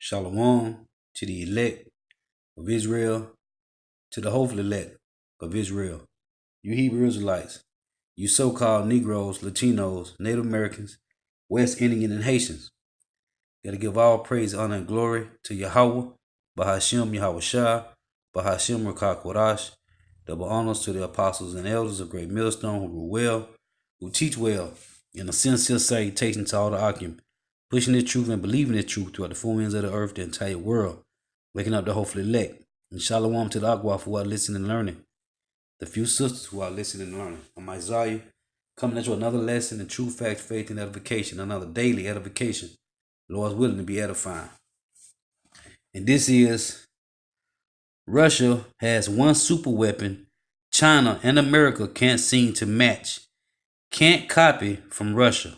Shalom to the elect of Israel, to the hopeful elect of Israel. You Hebrew Israelites, you so-called Negroes, Latinos, Native Americans, West Indian, and Haitians. Gotta give all praise, honor, and glory to Yahweh, Bahashem Yahweh Shah, Bahashem Rakah Kodash. Double honors to the apostles and elders of Great Millstone who rule well, who teach well, in a sincere salutation to all the Akim, pushing the truth and believing the truth throughout the four ends of the earth, the entire world, waking up the hopeful elect. And shalom to the Agwa who are listening and learning. The few sisters who are listening and learning. I'm Isaiah, coming at you another lesson in true fact, faith, and edification, another daily edification. Lord's willing to be edifying. And this is Russia has one super weapon China and America can't seem to match. Can't copy from Russia.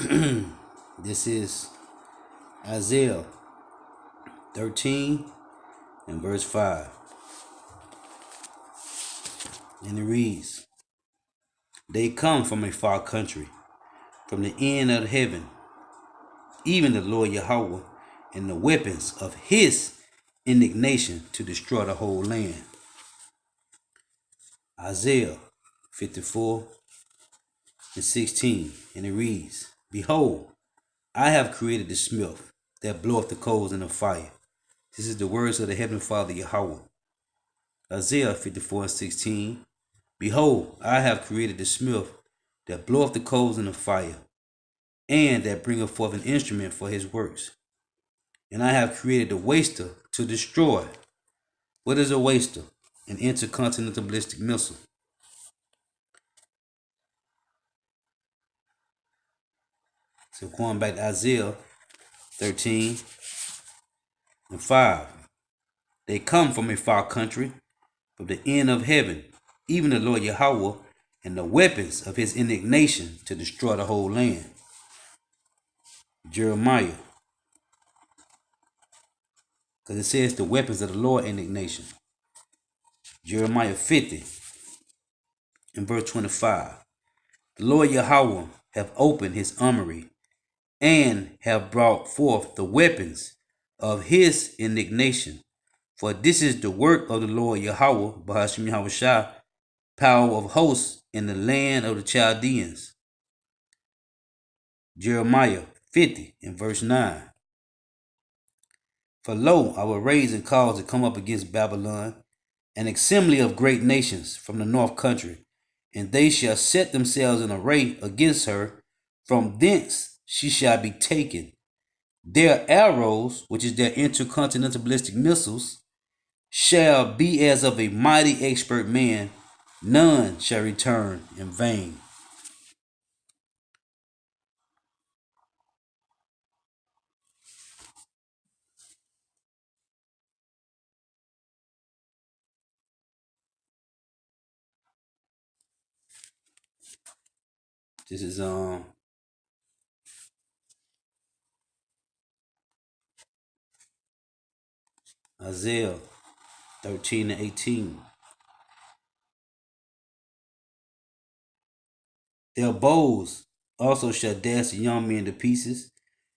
This is Isaiah 13 and verse 5. And it reads, They come from a far country, from the end of heaven, even the Lord Yahweh, and the weapons of his indignation to destroy the whole land. Isaiah 54 and 16. And it reads, Behold, I have created the smith that bloweth the coals in the fire. This is the words of the Heavenly Father Yahweh. Isaiah 54 and 16. Behold, I have created the smith that bloweth the coals in the fire, and that bringeth forth an instrument for his works. And I have created the waster to destroy. What is a waster? An intercontinental ballistic missile. So going back to Isaiah 13 and 5. They come from a far country, from the end of heaven, even the Lord Yahweh, and the weapons of his indignation to destroy the whole land. Jeremiah. Because it says the weapons of the Lord indignation. Jeremiah 50 and verse 25. The Lord Yahweh have opened his armory, and have brought forth the weapons of his indignation. For this is the work of the Lord Yahweh, Bahashim Yahushua, power of hosts in the land of the Chaldeans. Jeremiah 50 and verse 9. For lo, I will raise and cause to come up against Babylon an assembly of great nations from the north country, and they shall set themselves in array against her. From thence she shall be taken. Their arrows, which is their intercontinental ballistic missiles, shall be as of a mighty expert man. None shall return in vain. This is Isaiah 13 and 18. Their bows also shall dash the young men to pieces,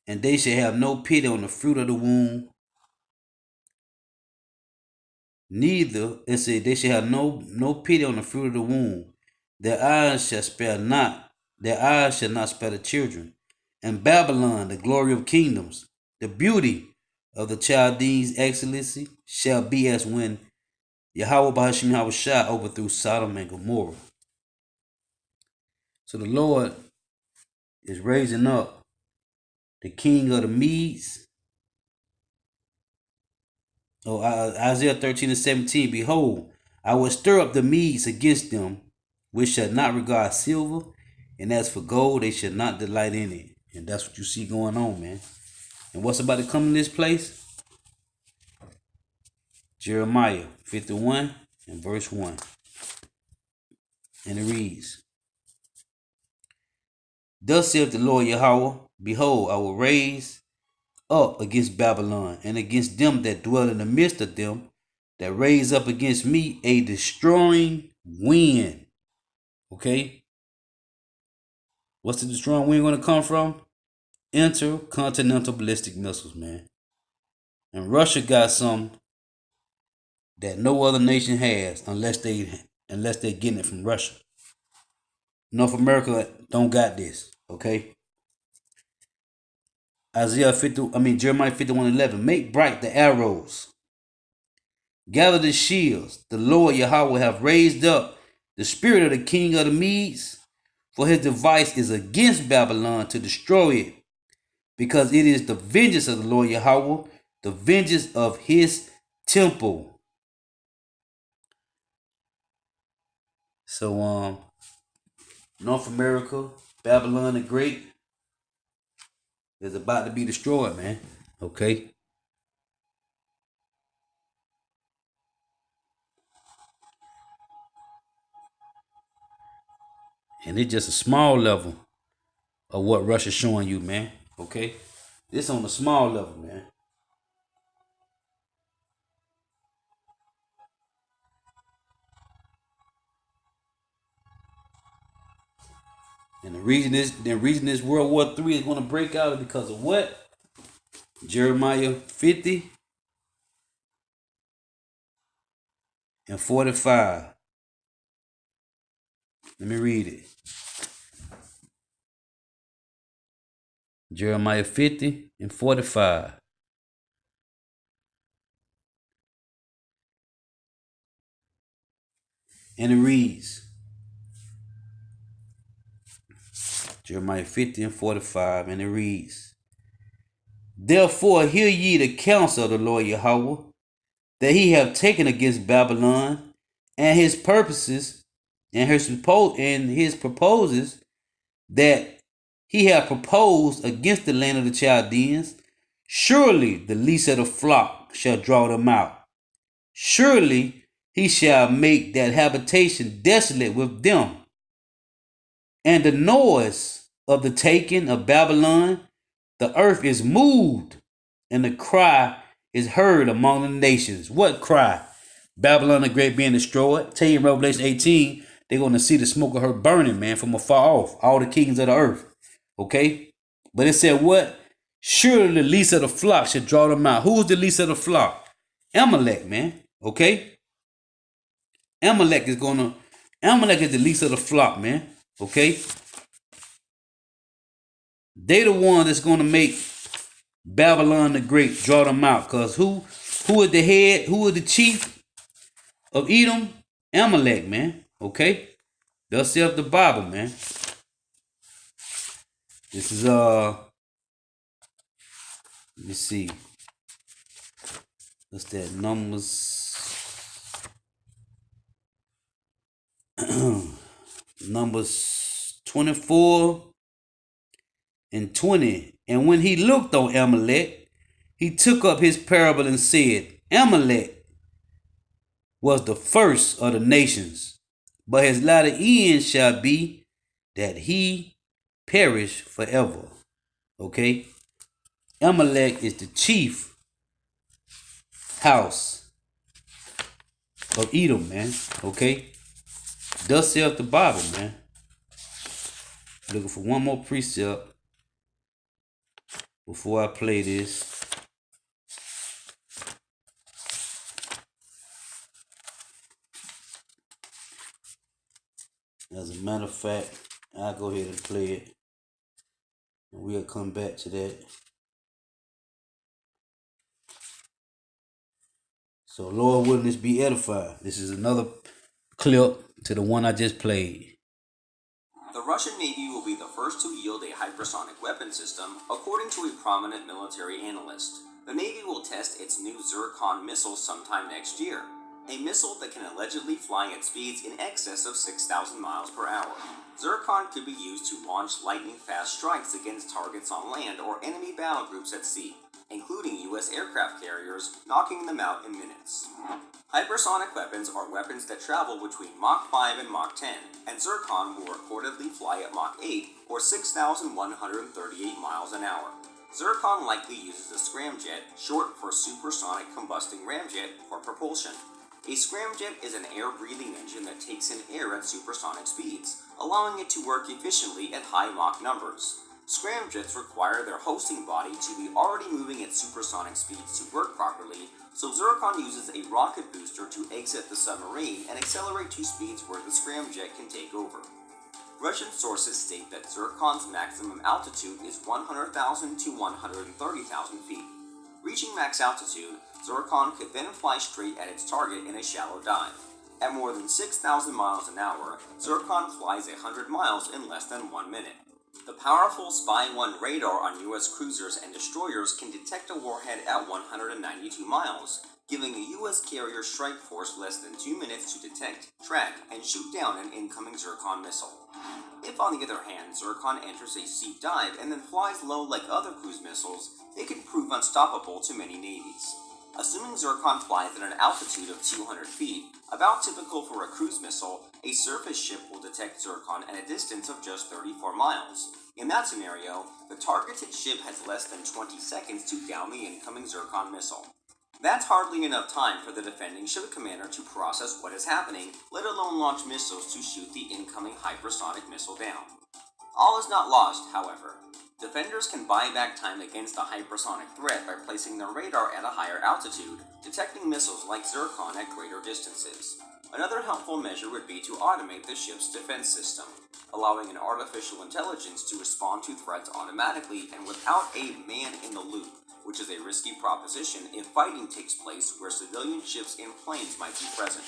and they shall have no pity on the fruit of the womb. Neither, it said, they shall have no pity on the fruit of the womb. Their eyes shall spare not, their eyes shall not spare the children. And Babylon, the glory of kingdoms, the beauty of the Chaldees' excellency, shall be as when Yahweh Bahashim Yahushua overthrew Sodom and Gomorrah. So the Lord is raising up the king of the Medes. Isaiah 13 and 17. Behold, I will stir up the Medes against them, which shall not regard silver, and as for gold, they shall not delight in it. And that's what you see going on, man. And what's about to come in this place? Jeremiah 51 and verse 1. And it reads, Thus saith the Lord Yahweh, Behold, I will raise up against Babylon, and against them that dwell in the midst of them, that raise up against me a destroying wind. Okay? What's the destroying wind going to come from? Intercontinental ballistic missiles, man. And Russia got some that no other nation has unless they're getting it from Russia. North America don't got this, okay? Jeremiah 51:11. Make bright the arrows. Gather the shields. The Lord Yahweh have raised up the spirit of the king of the Medes, for his device is against Babylon to destroy it, because it is the vengeance of the Lord Yahweh, the vengeance of his temple. So North America, Babylon the Great, is about to be destroyed, man. Okay? And it's just a small level of what Russia's showing you, man. Okay? This on a small level, man. And the reason this World War III is going to break out is because of what? Jeremiah 50 and 45. Let me read it. Jeremiah 50 and 45. And it reads, Jeremiah 50 and 45, and it reads, Therefore hear ye the counsel of the Lord Yahweh, that he have taken against Babylon, and his purposes, and his proposes that he hath proposed against the land of the Chaldeans. Surely the least of the flock shall draw them out. Surely he shall make that habitation desolate with them. And the noise of the taking of Babylon, the earth is moved, and the cry is heard among the nations. What cry? Babylon the Great being destroyed. Tell you in Revelation 18, they're going to see the smoke of her burning, man, from afar off. All the kings of the earth. Okay? But it said what? Surely the least of the flock should draw them out. Who is the least of the flock? Amalek, man. Okay? Amalek is the least of the flock, man. Okay? They the one that's gonna make Babylon the Great draw them out. Cause who is the head? Who is the chief of Edom? Amalek, man. Okay? Thus saith the Bible, man. This is let me see. What's that? Numbers 24 and 20. And when he looked on Amalek, he took up his parable and said, Amalek was the first of the nations, but his latter end shall be that he perish forever. Okay? Amalek is the chief house of Edom, man. Okay? Thus saith the Bible, man. Looking for one more precept before I play this. As a matter of fact, I'll go ahead and play it. And we'll come back to that. So Lord willing, this be edified. This is another clip to the one I just played. The Russian Navy will be the first to yield a hypersonic weapon system, according to a prominent military analyst. The Navy will test its new Zircon missile sometime next year, a missile that can allegedly fly at speeds in excess of 6,000 miles per hour. Zircon could be used to launch lightning-fast strikes against targets on land or enemy battle groups at sea, including U.S. aircraft carriers, knocking them out in minutes. Hypersonic weapons are weapons that travel between Mach 5 and Mach 10, and Zircon will reportedly fly at Mach 8, or 6,138 miles an hour. Zircon likely uses a scramjet, short for supersonic combusting ramjet, for propulsion. A scramjet is an air-breathing engine that takes in air at supersonic speeds, allowing it to work efficiently at high Mach numbers. Scramjets require their hosting body to be already moving at supersonic speeds to work properly, so Zircon uses a rocket booster to exit the submarine and accelerate to speeds where the scramjet can take over. Russian sources state that Zircon's maximum altitude is 100,000 to 130,000 feet. Reaching max altitude, Zircon could then fly straight at its target in a shallow dive. At more than 6,000 miles an hour, Zircon flies 100 miles in less than 1 minute. The powerful Spy-1 radar on U.S. cruisers and destroyers can detect a warhead at 192 miles, giving a U.S. carrier strike force less than 2 minutes to detect, track, and shoot down an incoming Zircon missile. If, on the other hand, Zircon enters a steep dive and then flies low like other cruise missiles, it can prove unstoppable to many navies. Assuming Zircon flies at an altitude of 200 feet, about typical for a cruise missile, a surface ship will detect Zircon at a distance of just 34 miles. In that scenario, the targeted ship has less than 20 seconds to down the incoming Zircon missile. That's hardly enough time for the defending ship commander to process what is happening, let alone launch missiles to shoot the incoming hypersonic missile down. All is not lost, however. Defenders can buy back time against the hypersonic threat by placing their radar at a higher altitude, detecting missiles like Zircon at greater distances. Another helpful measure would be to automate the ship's defense system, allowing an artificial intelligence to respond to threats automatically and without a man in the loop, which is a risky proposition if fighting takes place where civilian ships and planes might be present.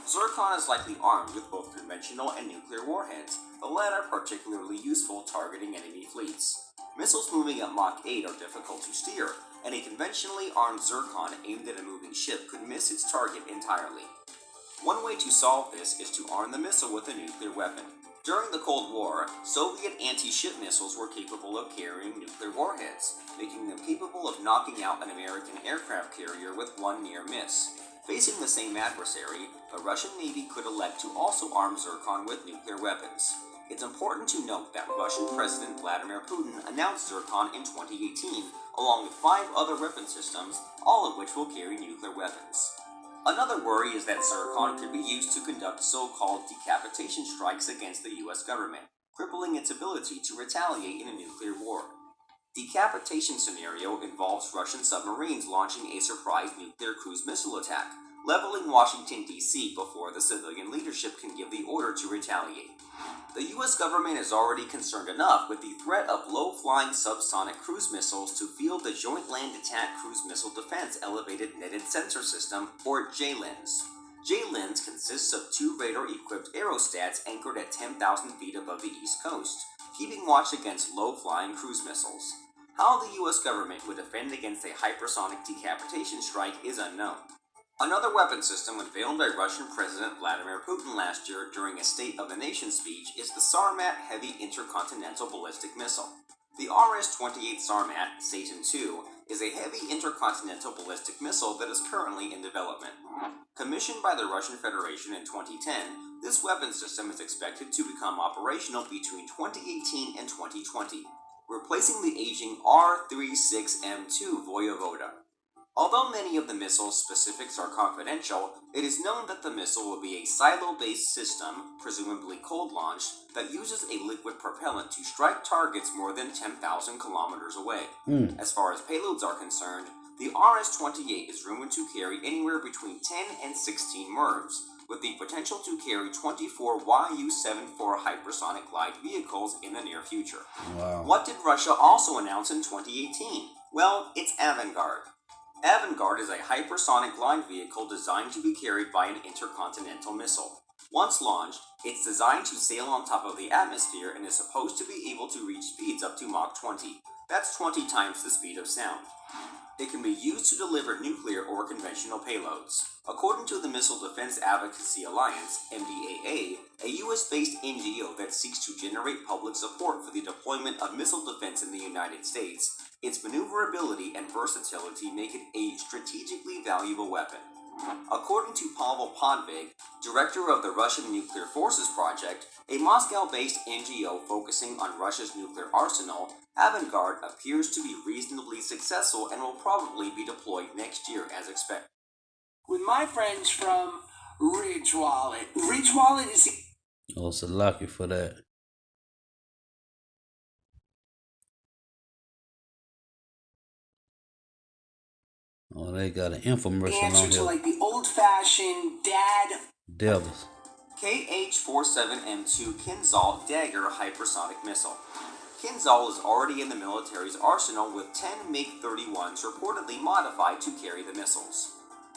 Zircon is likely armed with both conventional and nuclear warheads, the latter particularly useful targeting enemy fleets. Missiles moving at Mach 8 are difficult to steer, and a conventionally armed Zircon aimed at a moving ship could miss its target entirely. One way to solve this is to arm the missile with a nuclear weapon. During the Cold War, Soviet anti-ship missiles were capable of carrying nuclear warheads, making them capable of knocking out an American aircraft carrier with one near miss. Facing the same adversary, the Russian Navy could elect to also arm Zircon with nuclear weapons. It's important to note that Russian President Vladimir Putin announced Zircon in 2018, along with 5 other weapon systems, all of which will carry nuclear weapons. Another worry is that Zircon could be used to conduct so-called decapitation strikes against the US government, crippling its ability to retaliate in a nuclear war. Decapitation scenario involves Russian submarines launching a surprise nuclear cruise missile attack, leveling Washington, D.C. before the civilian leadership can give the order to retaliate. The U.S. government is already concerned enough with the threat of low-flying subsonic cruise missiles to field the Joint Land Attack Cruise Missile Defense Elevated Netted Sensor System, or JLENS. JLENS consists of 2 radar-equipped aerostats anchored at 10,000 feet above the East Coast, keeping watch against low-flying cruise missiles. How the U.S. government would defend against a hypersonic decapitation strike is unknown. Another weapon system unveiled by Russian President Vladimir Putin last year during a State of the Nation speech is the Sarmat Heavy Intercontinental Ballistic Missile. The RS-28 Sarmat, Satan II, is a heavy intercontinental ballistic missile that is currently in development. Commissioned by the Russian Federation in 2010, this weapon system is expected to become operational between 2018 and 2020, replacing the aging R-36M2 Voyevoda. Although many of the missile's specifics are confidential, it is known that the missile will be a silo-based system, presumably cold-launched, that uses a liquid propellant to strike targets more than 10,000 kilometers away. As far as payloads are concerned, the RS-28 is rumored to carry anywhere between 10 and 16 MIRVs, with the potential to carry 24 Yu-74 hypersonic glide vehicles in the near future. Wow. What did Russia also announce in 2018? Well, it's Avangard. Avangard is a hypersonic glide vehicle designed to be carried by an intercontinental missile. Once launched, it's designed to sail on top of the atmosphere and is supposed to be able to reach speeds up to Mach 20. That's 20 times the speed of sound. It can be used to deliver nuclear or conventional payloads. According to the Missile Defense Advocacy Alliance, MDAA, a US-based NGO that seeks to generate public support for the deployment of missile defense in the United States, its maneuverability and versatility make it a strategically valuable weapon. According to Pavel Podvig, director of the Russian Nuclear Forces Project, a Moscow-based NGO focusing on Russia's nuclear arsenal, Avangard appears to be reasonably successful and will probably be deployed next year as expected. With my friends from Ridge Wallet. Ridge Wallet is... Oh, it's a lucky for that. Oh, they got an infomercial answer on to here. like the old-fashioned dad. Devils. KH-47M2 Kinzhal Dagger hypersonic missile. Kinzhal is already in the military's arsenal with 10 MiG-31s reportedly modified to carry the missiles.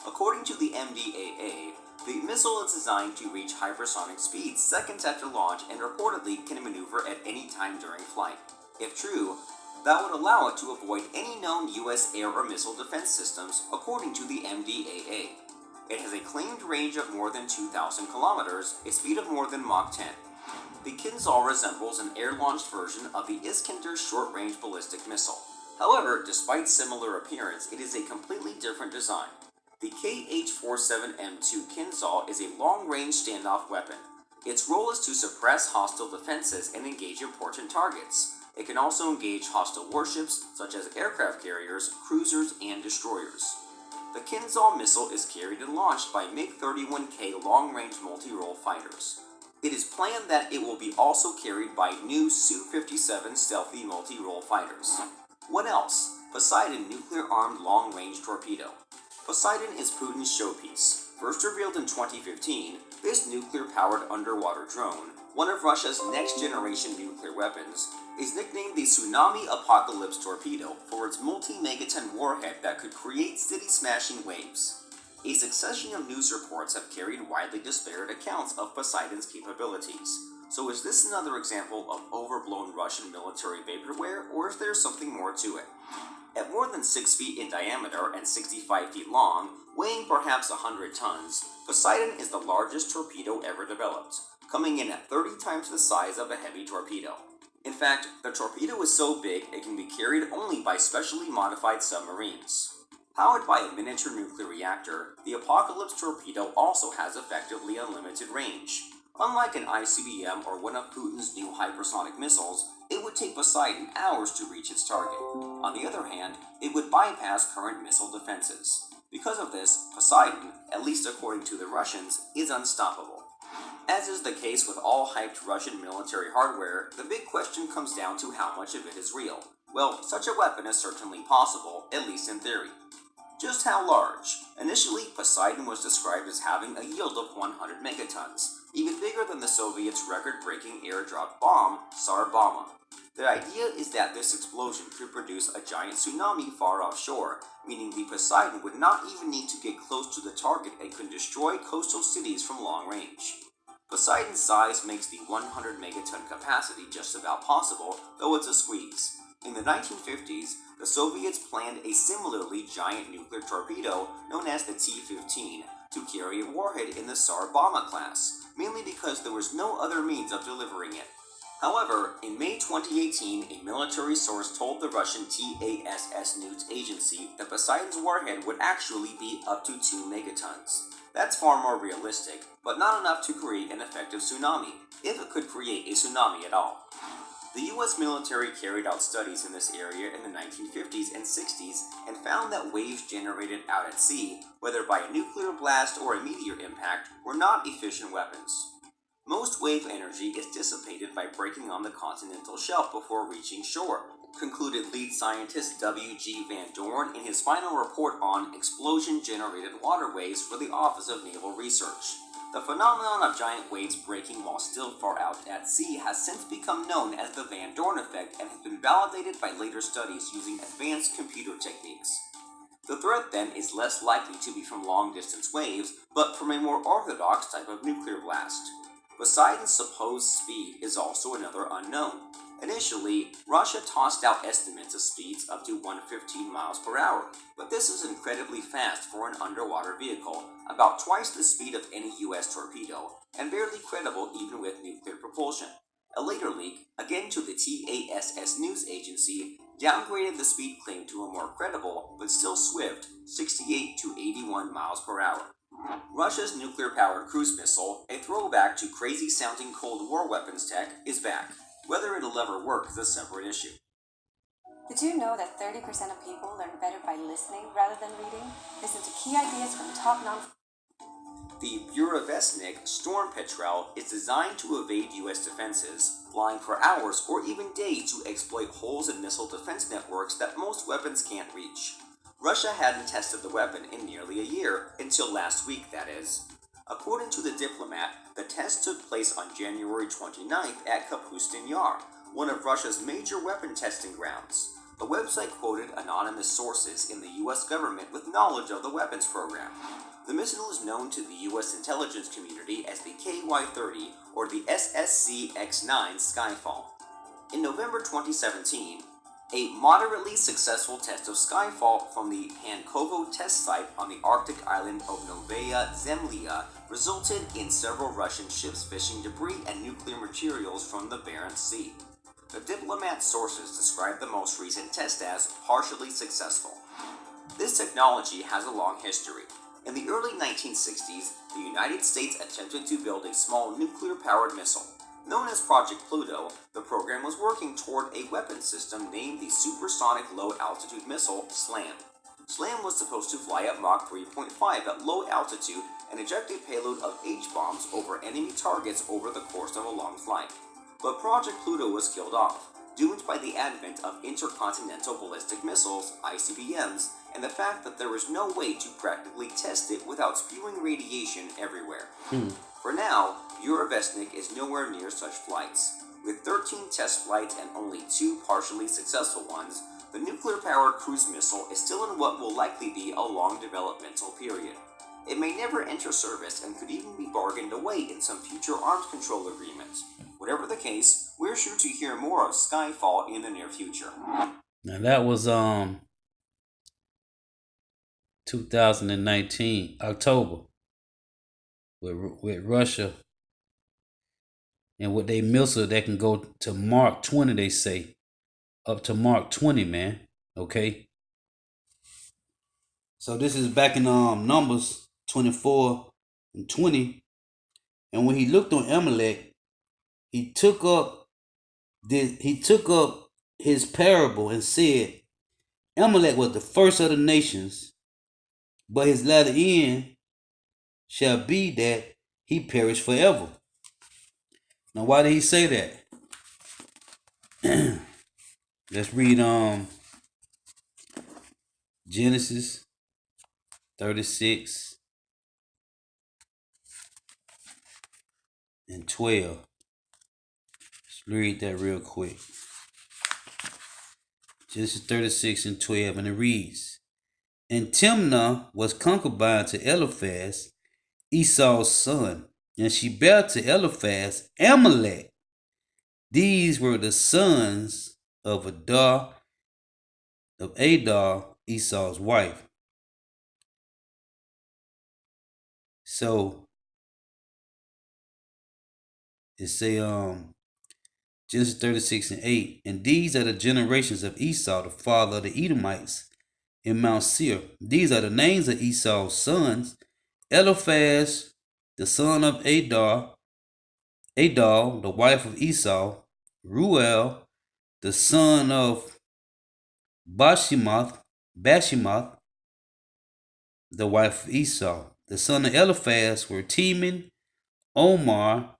According to the MDAA, the missile is designed to reach hypersonic speeds seconds after launch and reportedly can maneuver at any time during flight. If true, that would allow it to avoid any known U.S. air or missile defense systems, according to the MDAA. It has a claimed range of more than 2,000 kilometers, a speed of more than Mach 10. The Kinzhal resembles an air-launched version of the Iskander short-range ballistic missile. However, despite similar appearance, it is a completely different design. The KH-47M2 Kinzhal is a long-range standoff weapon. Its role is to suppress hostile defenses and engage important targets. It can also engage hostile warships, such as aircraft carriers, cruisers, and destroyers. The Kinzhal missile is carried and launched by MiG-31K long-range multi-role fighters. It is planned that it will be also carried by new Su-57 stealthy multi-role fighters. What else? Poseidon nuclear-armed long-range torpedo. Poseidon is Putin's showpiece. First revealed in 2015, this nuclear-powered underwater drone, one of Russia's next-generation nuclear weapons, is nicknamed the Tsunami Apocalypse Torpedo for its multi-megaton warhead that could create city-smashing waves. A succession of news reports have carried widely disparate accounts of Poseidon's capabilities. So is this another example of overblown Russian military vaporware, or is there something more to it? At more than 6 feet in diameter and 65 feet long, weighing perhaps 100 tons, Poseidon is the largest torpedo ever developed, coming in at 30 times the size of a heavy torpedo. In fact, the torpedo is so big it can be carried only by specially modified submarines. Powered by a miniature nuclear reactor, the Apocalypse torpedo also has effectively unlimited range. Unlike an ICBM or one of Putin's new hypersonic missiles, it would take Poseidon hours to reach its target. On the other hand, it would bypass current missile defenses. Because of this, Poseidon, at least according to the Russians, is unstoppable. As is the case with all hyped Russian military hardware, the big question comes down to how much of it is real. Well, such a weapon is certainly possible, at least in theory. Just how large? Initially, Poseidon was described as having a yield of 100 megatons, even bigger than the Soviets' record-breaking airdrop bomb, Tsar Bomba. The idea is that this explosion could produce a giant tsunami far offshore, meaning the Poseidon would not even need to get close to the target and could destroy coastal cities from long range. Poseidon's size makes the 100 megaton capacity just about possible, though it's a squeeze. In the 1950s, the Soviets planned a similarly giant nuclear torpedo known as the T-15 to carry a warhead in the Tsar Bomba class, mainly because there was no other means of delivering it. However, in May 2018, a military source told the Russian TASS news agency that Poseidon's warhead would actually be up to 2 megatons. That's far more realistic, but not enough to create an effective tsunami, if it could create a tsunami at all. The US military carried out studies in this area in the 1950s and 60s and found that waves generated out at sea, whether by a nuclear blast or a meteor impact, were not efficient weapons. Most wave energy is dissipated by breaking on the continental shelf before reaching shore, concluded lead scientist W.G. Van Dorn in his final report on explosion-generated waterways for the Office of Naval Research. The phenomenon of giant waves breaking while still far out at sea has since become known as the Van Dorn effect and has been validated by later studies using advanced computer techniques. The threat then is less likely to be from long-distance waves, but from a more orthodox type of nuclear blast. Poseidon's supposed speed is also another unknown. Initially, Russia tossed out estimates of speeds up to 115 miles per hour, but this is incredibly fast for an underwater vehicle, about twice the speed of any US torpedo, and barely credible even with nuclear propulsion. A later leak, again to the TASS news agency, downgraded the speed claim to a more credible, but still swift, 68 to 81 miles per hour. Russia's nuclear-powered cruise missile, a throwback to crazy-sounding Cold War weapons tech, is back. Whether it'll ever work is a separate issue. Did you know that 30% of people learn better by listening rather than reading? Listen to key ideas from top non. The Burevestnik Storm Petrel is designed to evade U.S. defenses, flying for hours or even days to exploit holes in missile defense networks that most weapons can't reach. Russia hadn't tested the weapon in nearly a year, until last week, that is. According to the diplomat, the test took place on January 29th at Kapustin Yar, one of Russia's major weapon testing grounds. The website quoted anonymous sources in the U.S. government with knowledge of the weapons program. The missile is known to the U.S. intelligence community as the KY-30 or the SSC-X9 Skyfall. In November 2017, a moderately successful test of Skyfall from the Hankovo test site on the Arctic island of Novaya Zemlya resulted in several Russian ships fishing debris and nuclear materials from the Barents Sea. The diplomat sources describe the most recent test as partially successful. This technology has a long history. In the early 1960s, the United States attempted to build a small nuclear-powered missile. Known as Project Pluto, the program was working toward a weapon system named the Supersonic Low-Altitude Missile, SLAM. SLAM was supposed to fly at Mach 3.5 at low altitude and eject a payload of H-bombs over enemy targets over the course of a long flight. But Project Pluto was killed off, doomed by the advent of intercontinental ballistic missiles, ICBMs, and the fact that there was no way to practically test it without spewing radiation everywhere. For now, Eurovesnik is nowhere near such flights. With 13 test flights and only 2 partially successful ones, the nuclear-powered cruise missile is still in what will likely be a long developmental period. It may never enter service and could even be bargained away in some future arms control agreements. Whatever the case, we're sure to hear more of Skyfall in the near future. Now that was 2019 October with Russia and with their missile that can go to Mark 20. They say up to Mark 20, man. Okay. So this is back in Numbers 24 and 20, and when he looked on Amalek, he took up his parable and said, Amalek was the first of the nations, but his latter end shall be that he perish forever. Now, why did he say that? Let's read Genesis 36 and 12. Let's read that real quick. Genesis 36 and 12, and it reads, And Timnah was concubine to Eliphaz, Esau's son, and she bare to Eliphaz Amalek. These were the sons of Adar, Esau's wife. So it say Genesis 36 and 8, and these are the generations of Esau, the father of the Edomites, in Mount Seir. These are the names of Esau's sons: Eliphaz, the son of Adar, the wife of Esau; Ruel, the son of Bashemath, the wife of Esau. The son of Eliphaz were Teman, Omar,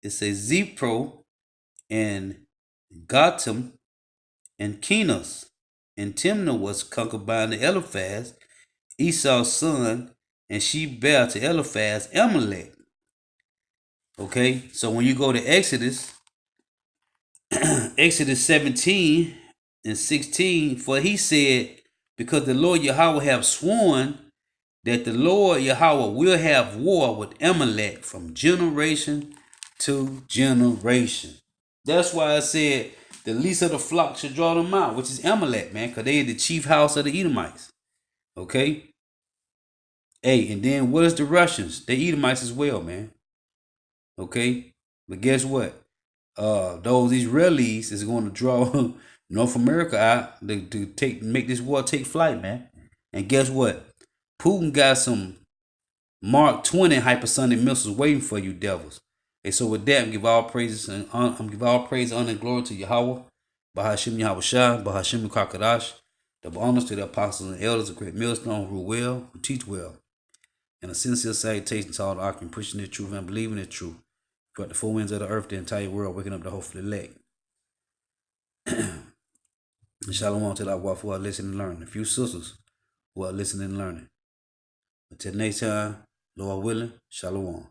it says Zipro, and Gatam, and Kenos. And Timnah was concubine to Eliphaz, Esau's son, and she bare to Eliphaz Amalek. Okay, so when you go to Exodus, Exodus 17 and 16, for he said, because the Lord Yahweh have sworn that the Lord Yahweh will have war with Amalek from generation to generation. That's why I said the least of the flock should draw them out, which is Amalek, man, because they are the chief house of the Edomites. Okay? Hey, and then what is the Russians? They Edomites as well, man. Okay? But guess what? Those Israelis is going to draw North America out to make this war take flight, man. And guess what? Putin got some Mark 20 hypersonic missiles waiting for you devils. And so with that, I give all praises and honor, honor, and glory to Yahweh, Bahashim Yahweh Shah, Bahashim Kakadash, double honors to the apostles and elders of great millstone who rule well, who teach well. And a sincere salutation to all the arching, pushing the truth and believing the truth. Throughout the four winds of the earth, the entire world, waking up the hopefully elect. And shalom to the wife who are listening and learning. A few sisters who are listening and learning. Until next time, Lord willing, shalom.